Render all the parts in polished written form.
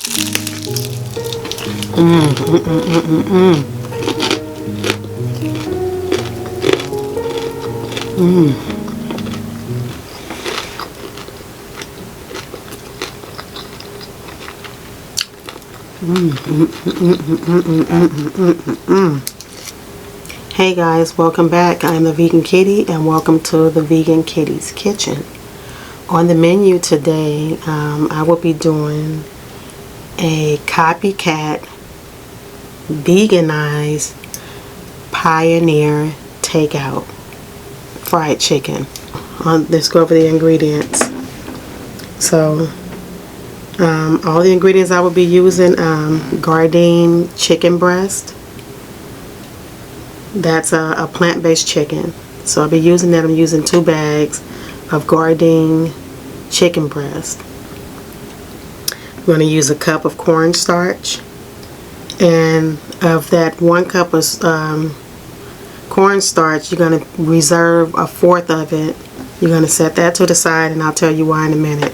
Hey guys, welcome back. I'm the Vegan Kitty and welcome to the Vegan Kitty's Kitchen. On the menu today, I will be doing a Copycat veganized Pioneer takeout fried chicken. Let's go over the ingredients. So all the ingredients I will be using: gardein chicken breast. That's a plant-based chicken. So I'll be using that. I'm using 2 bags of gardein chicken breast. I'm going to use a cup of cornstarch, and of that 1 cup of cornstarch, you're going to reserve 1/4 of it. You're going to set that to the side, and I'll tell you why in a minute.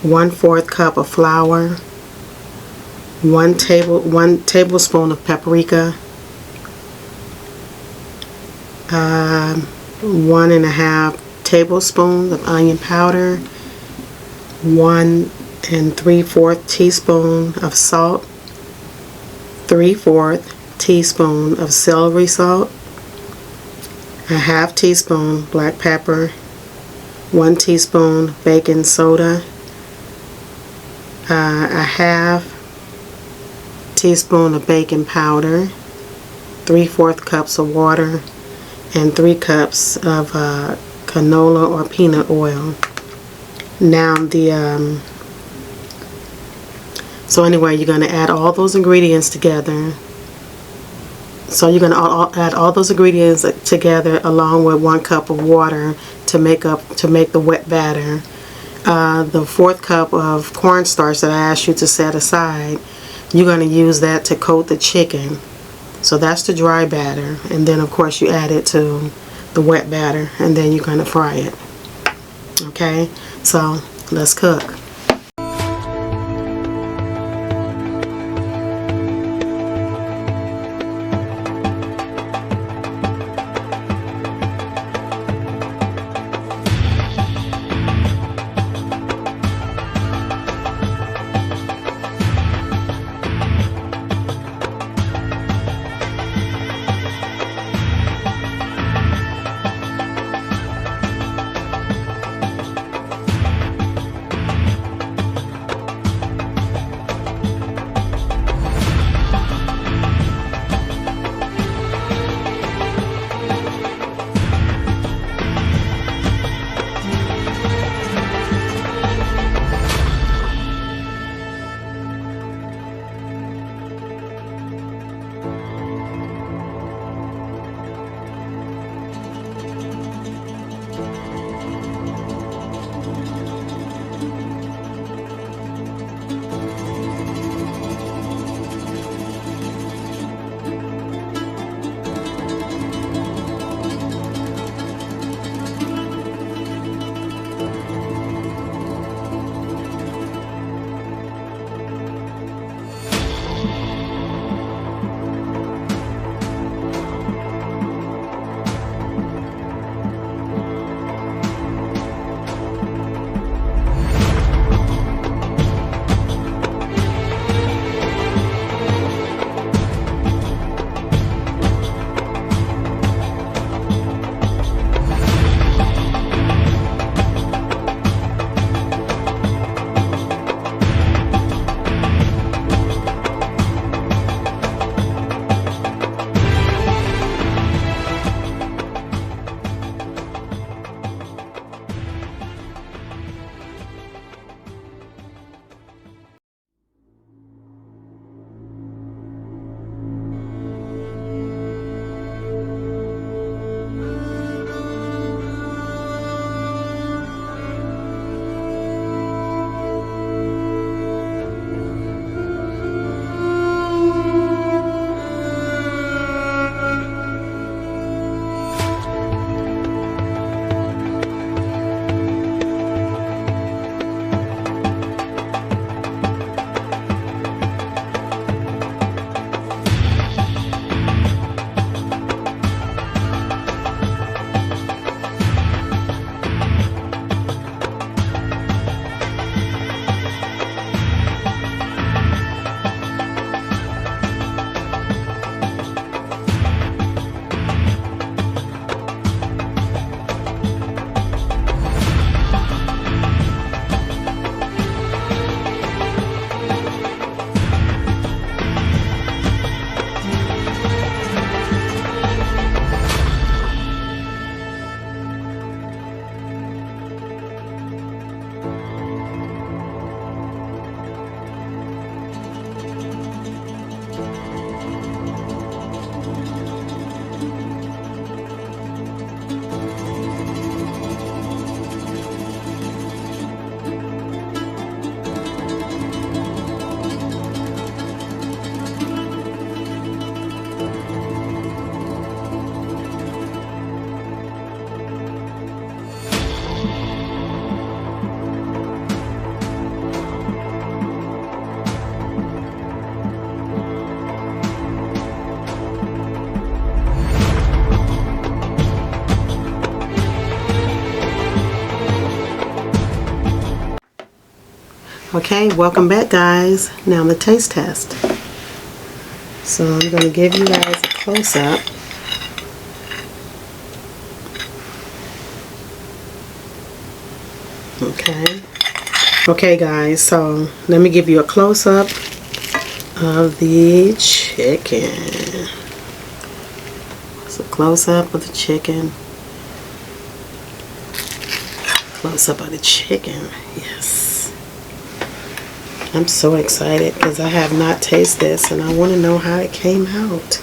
1/4 cup of flour, 1 tablespoon of paprika, 1½ tablespoons of onion powder, 1 3/4 teaspoon of salt, 3/4 teaspoon of celery salt, 1/2 teaspoon black pepper, 1 teaspoon baking soda, 1/2 teaspoon of baking powder, 3/4 cups of water, and 3 cups of canola or peanut oil. Now so anyway, you're going to add all those ingredients together. So you're going to add all those ingredients together along with 1 cup of water to make the wet batter. The 4th cup of cornstarch that I asked you to set aside, you're going to use that to coat the chicken. So that's the dry batter, and then of course you add it to the wet batter, and then you're going to fry it. Okay, so let's cook. Okay, welcome back, guys. Now the taste test. So I'm going to give you guys a close-up. Okay guys, so let me give you a close-up of the chicken. So close-up of the chicken. Close-up of the chicken. Yes. I'm so excited because I have not tasted this and I want to know how it came out.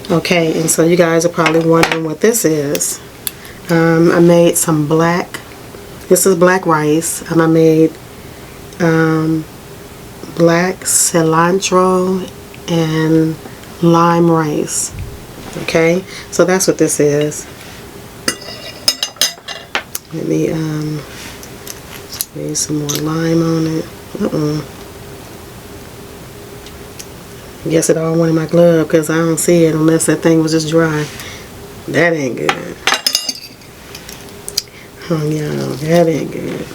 Okay, and so you guys are probably wondering what this is. I made some this is black rice, and I made black cilantro and lime rice. Okay, so that's what this is. Let me use some more lime on it. I guess it all went in my glove because I don't see it unless that thing was just dry. That ain't good. Oh, y'all, that ain't good.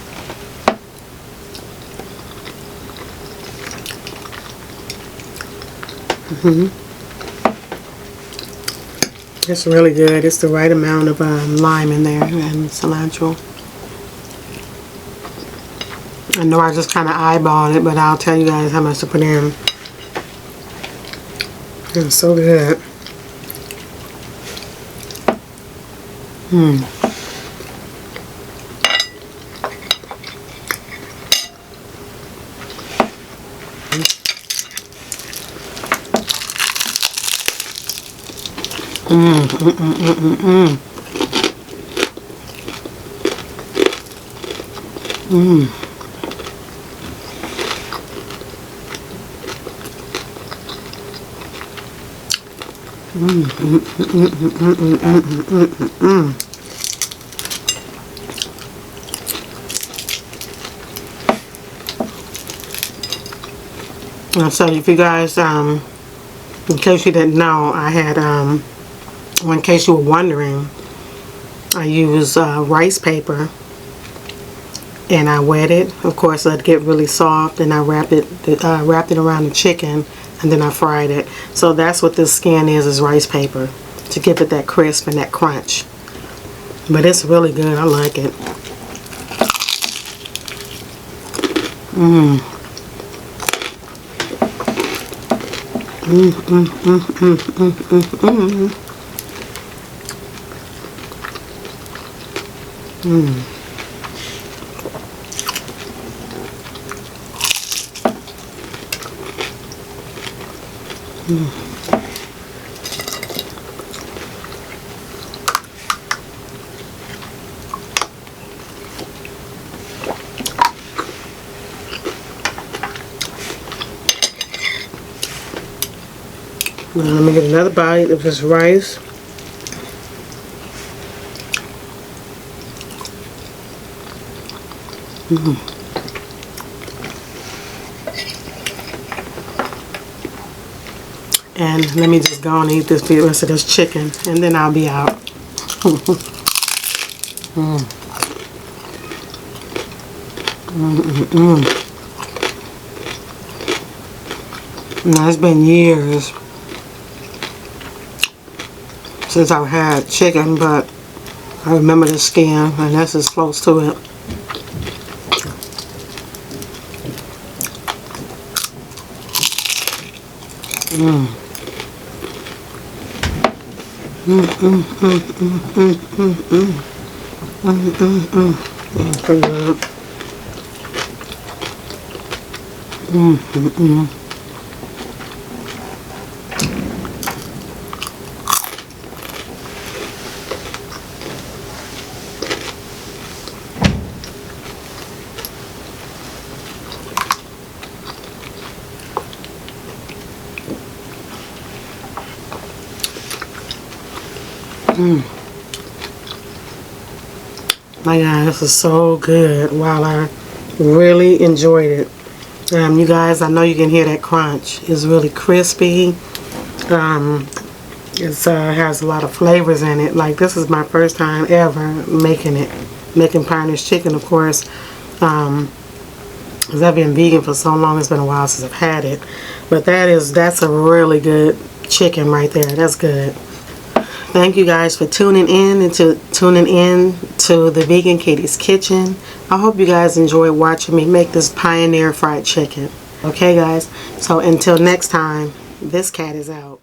It's really good. It's the right amount of lime in there and cilantro. I know I just kind of eyeballed it, but I'll tell you guys how much to put in. It's so good. So if you guys, in case you didn't know, I had, in case you were wondering, I use rice paper and I wet it. Of course, it'd get really soft, and I wrapped it around the chicken, and then I fried it. So that's what this skin is rice paper, to give it that crisp and that crunch. But it's really good. I like it. Now let me get another bite of this rice. And let me just go and eat the rest of this chicken, and then I'll be out. Now, it's been years since I've had chicken, but I remember the skin, and that's as close to it. My God, this is so good. Wow, I really enjoyed it. You guys, I know you can hear that crunch. It's really crispy. It has a lot of flavors in it. Like, this is my first time ever making pioneer's chicken. Of course, because I've been vegan for so long. It's been a while since I've had it. But that's a really good chicken right there. That's good. Thank you guys for tuning in to the Vegan Katie's Kitchen. I hope you guys enjoyed watching me make this Pioneer fried chicken. Okay guys, so until next time, this cat is out.